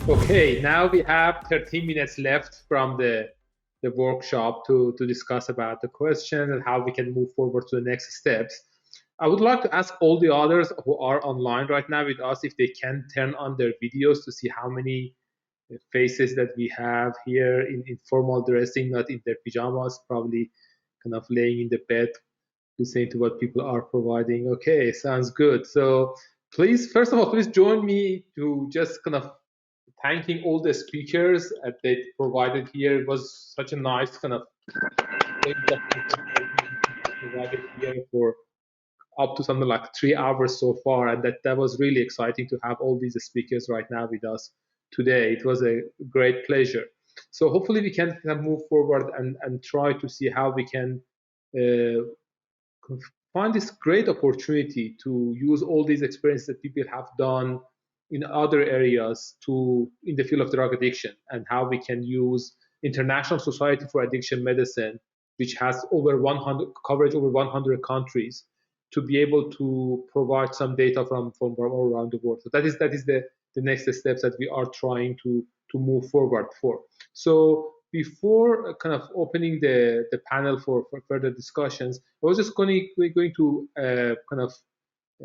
Okay, now we have 13 minutes left from the workshop to discuss about the question and how we can move forward to the next steps. I would like to ask all the others who are online right now with us if they can turn on their videos to see how many faces that we have here in formal dressing, not in their pajamas, probably kind of laying in the bed, listening to what people are providing. Okay, sounds good. So please, first of all, please join me to just kind of thanking all the speakers that they provided here. It was such a nice kind of provided here for up to something like 3 hours so far, and that was really exciting to have all these speakers right now with us today. It was a great pleasure. So hopefully we can kind of move forward and try to see how we can uh, find this great opportunity to use all these experiences that people have done in other areas to in the field of drug addiction, and how we can use International Society for Addiction Medicine, which has over 100 coverage over 100 countries, to be able to provide some data from all around the world. So that is the next steps that we are trying to move forward for. So before kind of opening the panel for further discussions, I was just going to kind of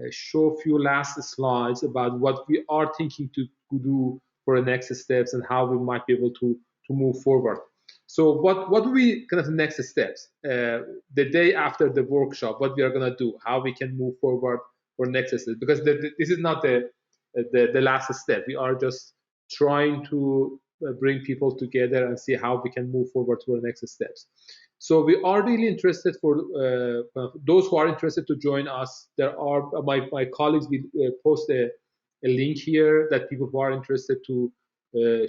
show a few last slides about what we are thinking to do for the next steps and how we might be able to move forward. So what do we kind of next steps? The day after the workshop, what we are going to do, how we can move forward for next steps, because this is not the last step. We are just trying to bring people together and see how we can move forward to the next steps. So we are really interested for those who are interested to join us. There are my colleagues will post a link here that people who are interested to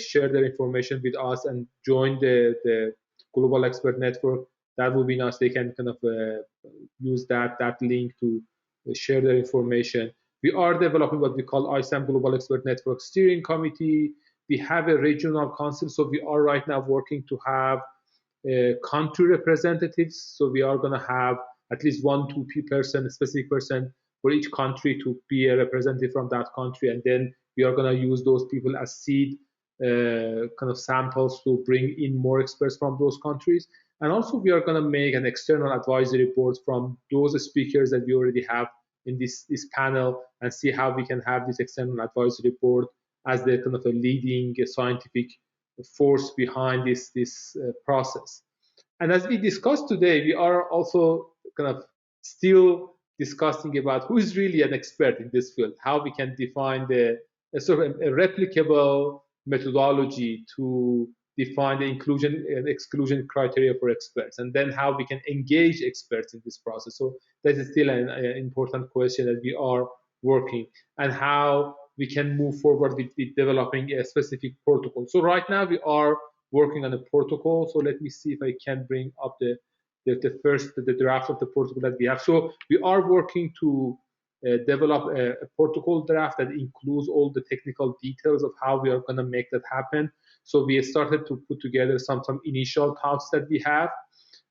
share their information with us and join the Global Expert Network. That would be nice. They can kind of use that link to share their information. We are developing what we call ISAM Global Expert Network Steering Committee. We have a regional council, so we are right now working to have country representatives. So we are going to have at least 1-2 person, a specific person for each country to be a representative from that country, and then we are going to use those people as seed kind of samples to bring in more experts from those countries. And also we are going to make an external advisory board from those speakers that we already have in this panel, and see how we can have this external advisory board as the kind of a leading scientific force behind this process. And as we discussed today, we are also kind of still discussing about who is really an expert in this field, how we can define a sort of a replicable methodology to define the inclusion and exclusion criteria for experts, and then how we can engage experts in this process. So that is still an important question that we are working, and how we can move forward with developing a specific protocol. So right now we are working on a protocol. So let me see if I can bring up the draft of the protocol that we have. So we are working to develop a protocol draft that includes all the technical details of how we are going to make that happen. So we started to put together some initial thoughts that we have.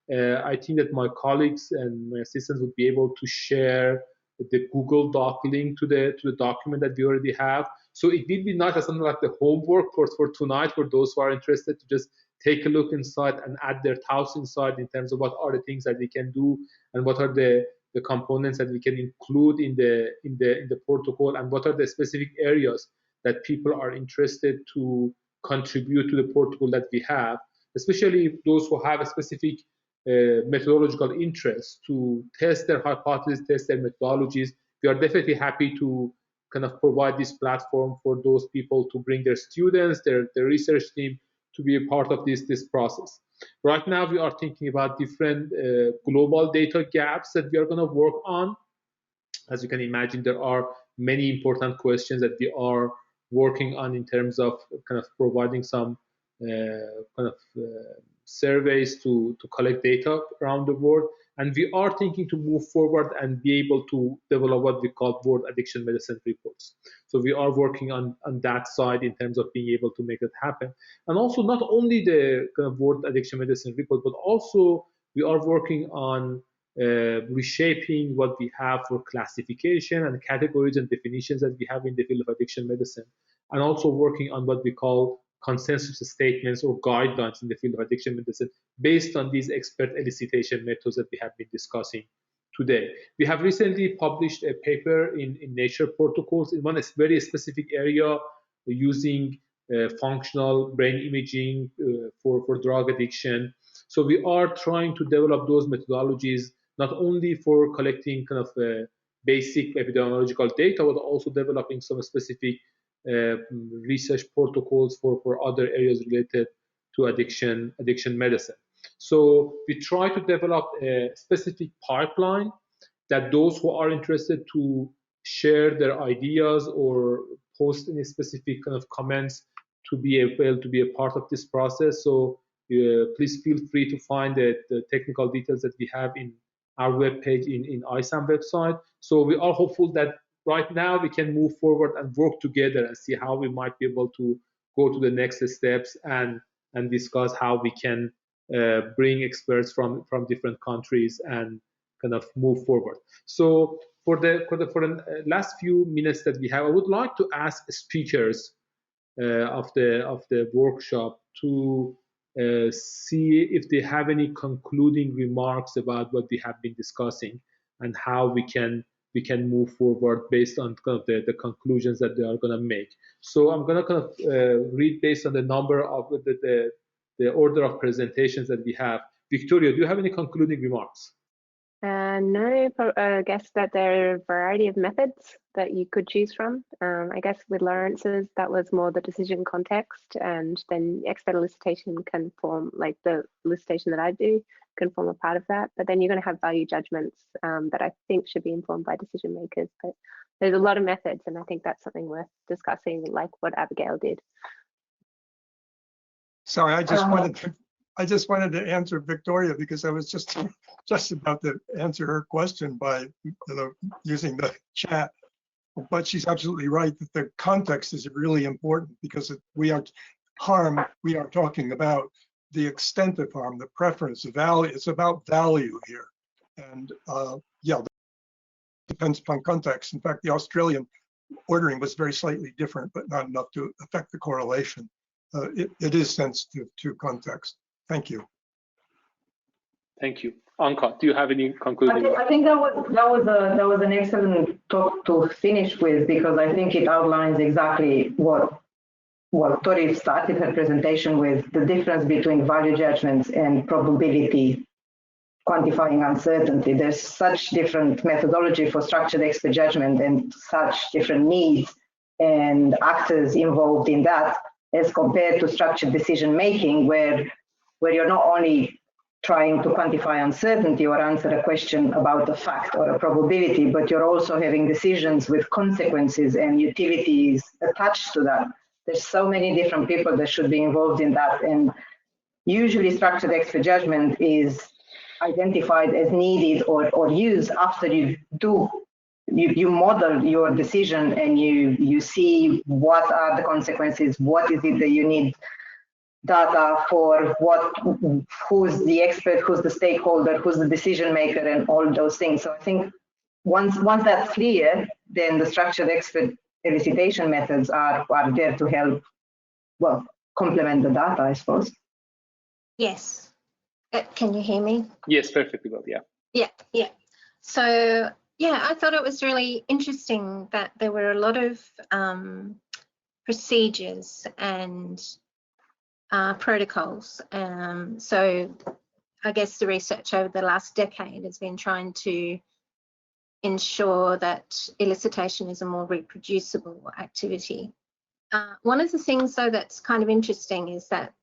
I think that my colleagues and my assistants would be able to share the Google Doc link to the document that we already have. So it will be nice as something like the homework for tonight for those who are interested to just take a look inside and add their thoughts inside in terms of what are the things that we can do, and what are the components that we can include in the protocol, and what are the specific areas that people are interested to contribute to the protocol that we have, especially those who have a specific methodological interest to test their hypotheses, test their methodologies. We are definitely happy to kind of provide this platform for those people to bring their students, their research team, to be a part of this process. Right now, we are thinking about different global data gaps that we are going to work on. As you can imagine, there are many important questions that we are working on in terms of kind of providing some surveys to collect data around the world. And we are thinking to move forward and be able to develop what we call World Addiction Medicine reports. So we are working on that side in terms of being able to make it happen. And also not only the kind of World Addiction Medicine report, but also we are working on reshaping what we have for classification and categories and definitions that we have in the field of addiction medicine. and also working on what we call consensus statements or guidelines in the field of addiction medicine based on these expert elicitation methods that we have been discussing today. We have recently published a paper in Nature Protocols in one very specific area using functional brain imaging for drug addiction. So we are trying to develop those methodologies not only for collecting kind of basic epidemiological data, but also developing some specific research protocols for other areas related to addiction medicine. So we try to develop a specific pipeline that those who are interested to share their ideas or post any specific kind of comments to be able to be a part of this process. So please feel free to find the technical details that we have in our webpage in ISAM website. So we are hopeful that right now we can move forward and work together and see how we might be able to go to the next steps and discuss how we can bring experts from different countries and kind of move forward. So for the last few minutes that we have, I would like to ask speakers of the workshop to see if they have any concluding remarks about what we have been discussing and how we can move forward based on kind of the conclusions that they are going to make. So I'm going to kind of read based on the number of the order of presentations that we have. Victoria, do you have any concluding remarks? No, I guess that there are a variety of methods that you could choose from. I guess with Lawrence's, that was more the decision context, and then expert elicitation can form, like the elicitation that I do, can form a part of that. But then you're going to have value judgments that I think should be informed by decision makers. But there's a lot of methods, and I think that's something worth discussing, like what Abigail did. Sorry, I just wanted to answer Victoria because I was just about to answer her question by using the chat. But she's absolutely right that the context is really important, because we are talking about the extent of harm, the preference, the value. It's about value here, and yeah, it depends upon context. In fact, the Australian ordering was very slightly different, but not enough to affect the correlation. It is sensitive to context. Thank you. Thank you. Anka, do you have any concluding? I think that was an excellent talk to finish with, because I think it outlines exactly what Tori started her presentation with, the difference between value judgments and probability quantifying uncertainty. There's such different methodology for structured expert judgment and such different needs and actors involved in that, as compared to structured decision making, where you're not only trying to quantify uncertainty or answer a question about a fact or a probability, but you're also having decisions with consequences and utilities attached to that. There's so many different people that should be involved in that, and usually structured expert judgment is identified as needed or used after you model your decision and you see what are the consequences, what is it that you need data for, who's the expert, who's the stakeholder, who's the decision maker, and all those things. So I think once that's clear, then the structured expert elicitation methods are there to help, well, complement the data, I suppose. Yes. Can you hear me? Yes, perfectly well, yeah. Yeah. So, yeah, I thought it was really interesting that there were a lot of procedures and protocols. So I guess the research over the last decade has been trying to ensure that elicitation is a more reproducible activity. One of the things, though, that's kind of interesting is that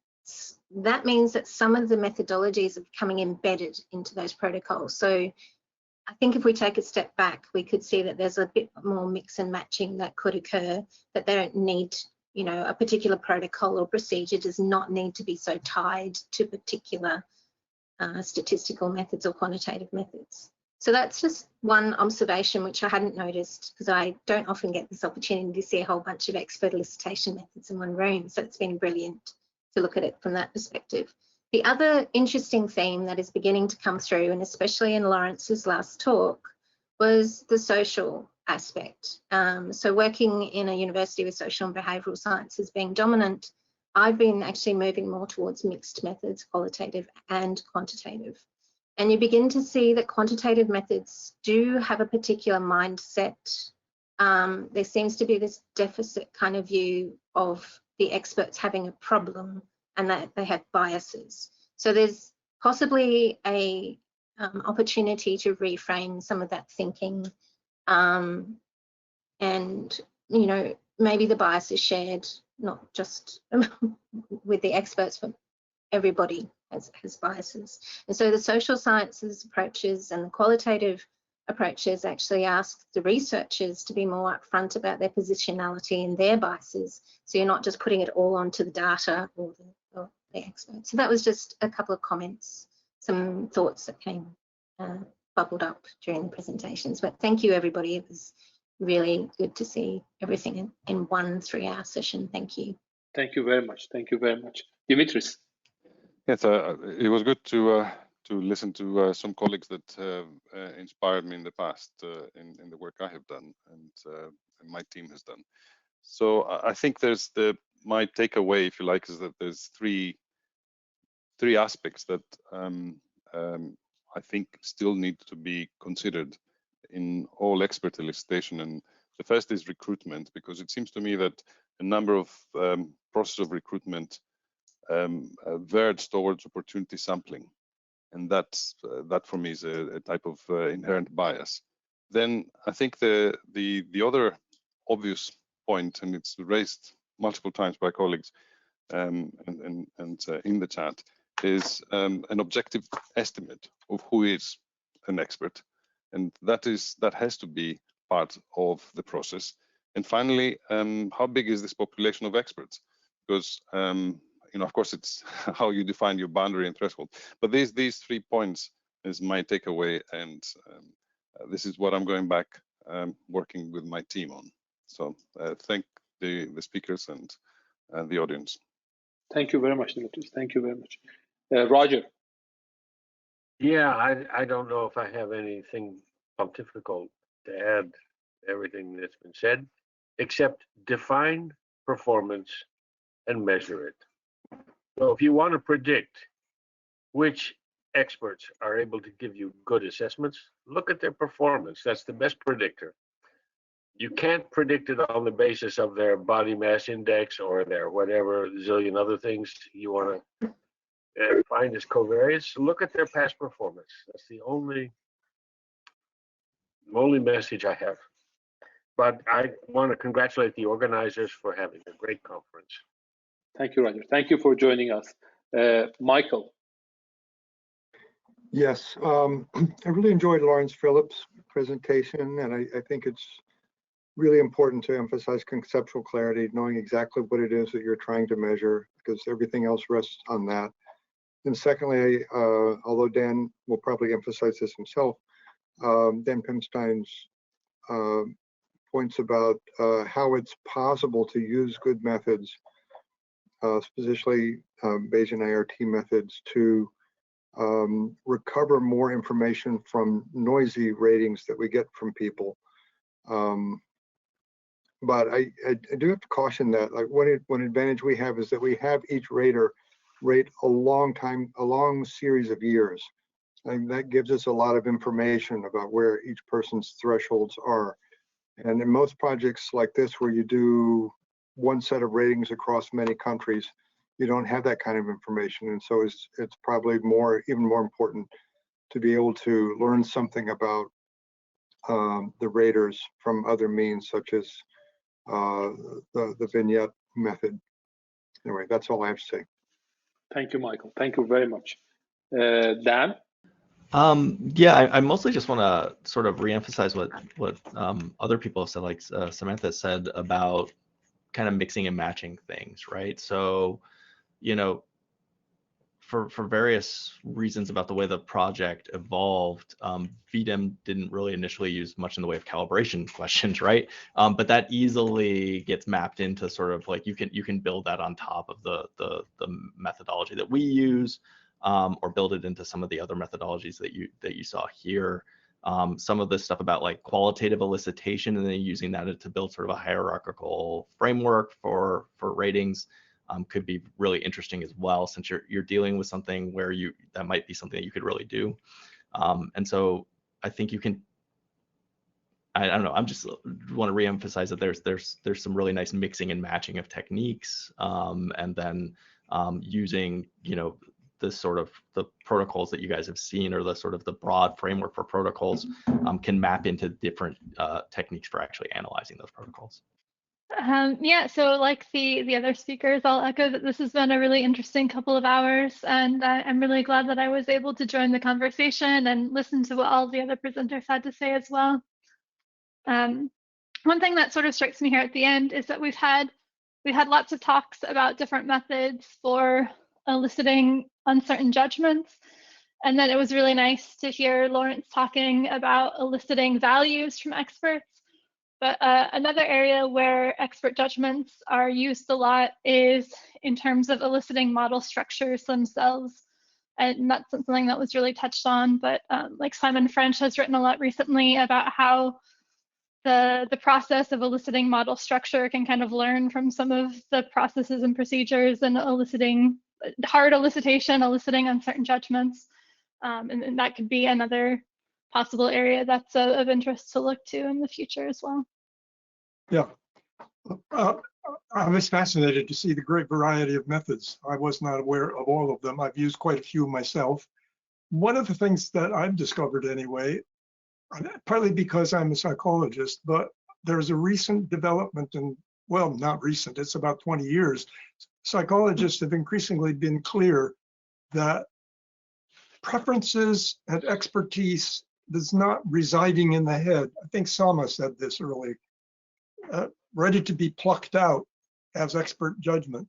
means that some of the methodologies are becoming embedded into those protocols. So I think if we take a step back, we could see that there's a bit more mix and matching that could occur, that they don't need, you know, a particular protocol or procedure does not need to be so tied to particular statistical methods or quantitative methods. So that's just one observation which I hadn't noticed, because I don't often get this opportunity to see a whole bunch of expert elicitation methods in one room. So it's been brilliant to look at it from that perspective. The other interesting theme that is beginning to come through, and especially in Lawrence's last talk, was the social aspect. So working in a university with social and behavioural sciences being dominant, I've been actually moving more towards mixed methods, qualitative and quantitative. And you begin to see that quantitative methods do have a particular mindset. There seems to be this deficit kind of view of the experts having a problem and that they have biases. So there's possibly a opportunity to reframe some of that thinking, and you know, maybe the bias is shared not just with the experts, but everybody has biases. And so the social sciences approaches and the qualitative approaches actually ask the researchers to be more upfront about their positionality and their biases. So you're not just putting it all onto the data or the experts. So that was just a couple of comments, some thoughts that came bubbled up during the presentations. But thank you, everybody. It was really good to see everything in one 3-hour session. Thank you. Thank you very much. Thank you very much. Dimitris. Yes, it was good to listen to some colleagues that have inspired me in the past in the work I have done and my team has done. So I think there's my takeaway, if you like, is that there's three aspects that I think still need to be considered in all expert elicitation. And the first is recruitment, because it seems to me that a number of process of recruitment verge towards opportunity sampling, and that for me is a type of inherent bias. Then I think the other obvious point, and it's raised multiple times by colleagues and in the chat, is an objective estimate of who is an expert, and that has to be part of the process. And finally, how big is this population of experts? Because you know, of course, it's how you define your boundary and threshold. But these 3 points is my takeaway, and this is what I'm going back working with my team on. So thank the speakers and the audience. Thank you very much, Dimitris. Thank you very much. Roger. Yeah, I don't know if I have anything pontifical to add to everything that's been said, except define performance and measure it. So if you want to predict which experts are able to give you good assessments, look at their performance. That's the best predictor. You can't predict it on the basis of their body mass index or their whatever zillion other things you want to find as covariates. Look at their past performance. That's the only message I have. But I want to congratulate the organizers for having a great conference. Thank you, Roger. Thank you for joining us. Michael. Yes, I really enjoyed Lawrence Phillips' presentation, and I think it's really important to emphasize conceptual clarity, knowing exactly what it is that you're trying to measure, because everything else rests on that. And secondly, although Dan will probably emphasize this himself, Dan Pimstein's points about how it's possible to use good methods, specifically Bayesian IRT methods, to recover more information from noisy ratings that we get from people. But I do have to caution that, like, one advantage we have is that we have each rater rate a long series of years. And that gives us a lot of information about where each person's thresholds are. And in most projects like this, where you do one set of ratings across many countries, you don't have that kind of information. And so it's probably even more important to be able to learn something about the raters from other means, such as the vignette method. Anyway, that's all I have to say. Thank you, Michael. Thank you very much. Dan? Yeah, I mostly just want to sort of reemphasize what other people have said, like Samantha said about kind of mixing and matching things, right? So, you know, for various reasons about the way the project evolved, VDEM didn't really initially use much in the way of calibration questions, right? But that easily gets mapped into sort of like you can build that on top of the methodology that we use, or build it into some of the other methodologies that you saw here. some of this stuff about like qualitative elicitation and then using that to build sort of a hierarchical framework for ratings could be really interesting as well, since you're dealing with something where that might be something that you could really do. And so I think you can, I don't know, I'm just want to reemphasize that there's some really nice mixing and matching of techniques, and then using, you know, the sort of the protocols that you guys have seen, or the sort of the broad framework for protocols, can map into different techniques for actually analyzing those protocols. Yeah, so like the other speakers, I'll echo that this has been a really interesting couple of hours, and I'm really glad that I was able to join the conversation and listen to what all the other presenters had to say as well. One thing that sort of strikes me here at the end is that we've had lots of talks about different methods for eliciting uncertain judgments, and then it was really nice to hear Lawrence talking about eliciting values from experts. But another area where expert judgments are used a lot is in terms of eliciting model structures themselves. And that's something that was really touched on, but like Simon French has written a lot recently about how the process of eliciting model structure can kind of learn from some of the processes and procedures and eliciting hard elicitation, eliciting uncertain judgments. And that could be another possible area that's of interest to look to in the future as well. Yeah, I was fascinated to see the great variety of methods. I was not aware of all of them. I've used quite a few myself. One of the things that I've discovered anyway, partly because I'm a psychologist, but there's a recent development, and well, not recent, it's about 20 years. Psychologists have increasingly been clear that preferences and expertise is not residing in the head. I think Sama said this earlier, ready to be plucked out as expert judgment.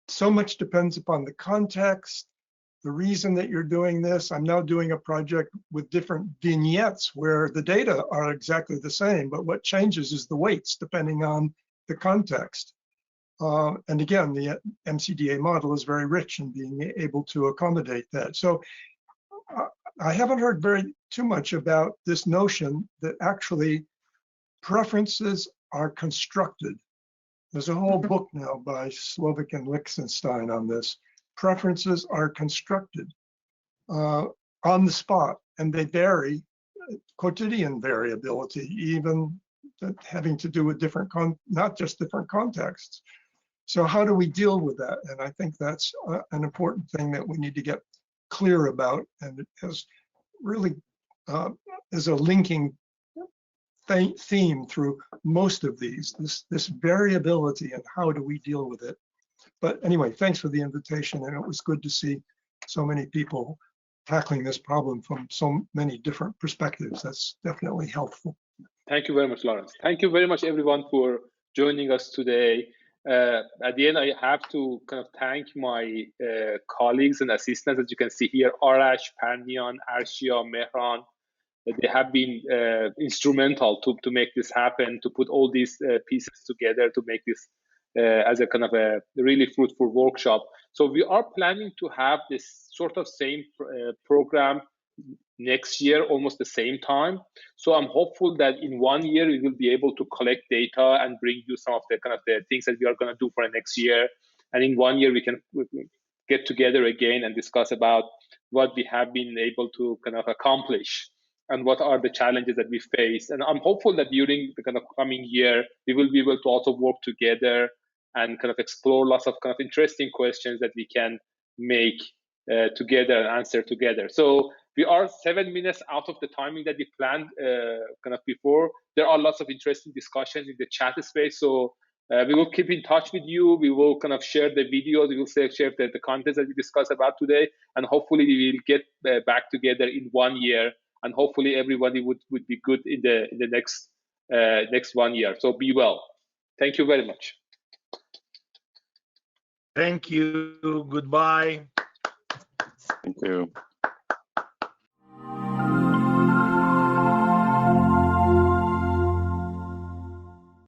So much depends upon the context, the reason that you're doing this. I'm now doing a project with different vignettes where the data are exactly the same, but what changes is the weights depending on the context. And again, the MCDA model is very rich in being able to accommodate that. So I haven't heard too much about this notion that actually preferences are constructed. There's a whole book now by Slovic and Lichtenstein on this. Preferences are constructed on the spot, and they vary, quotidian variability, even having to do with different, not just different contexts. So how do we deal with that? And I think that's an important thing that we need to get clear about, and it has really is a linking theme through most of these, this variability, and how do we deal with it. But anyway, thanks for the invitation, and it was good to see so many people tackling this problem from so many different perspectives. That's definitely helpful. Thank you very much, Lawrence. Thank you very much, everyone, for joining us today. At the end, I have to kind of thank my colleagues and assistants, as you can see here, Arash, Parnian, Arshia, Mehran. They have been instrumental to make this happen, to put all these pieces together to make this as a kind of a really fruitful workshop. So we are planning to have this sort of same program next year, almost the same time. So I'm hopeful that in 1 year we will be able to collect data and bring you some of the kind of the things that we are going to do for next year. And in 1 year we can get together again and discuss about what we have been able to kind of accomplish and what are the challenges that we face. And I'm hopeful that during the kind of coming year, we will be able to also work together and kind of explore lots of kind of interesting questions that we can make together and answer together. So we are 7 minutes out of the timing that we planned kind of before. There are lots of interesting discussions in the chat space. So we will keep in touch with you. We will kind of share the videos. We will share the contents that we discussed about today. And hopefully we will get back together in 1 year. And hopefully everybody would be good in the next 1 year. So be well. Thank you very much. Thank you. Goodbye. Thank you.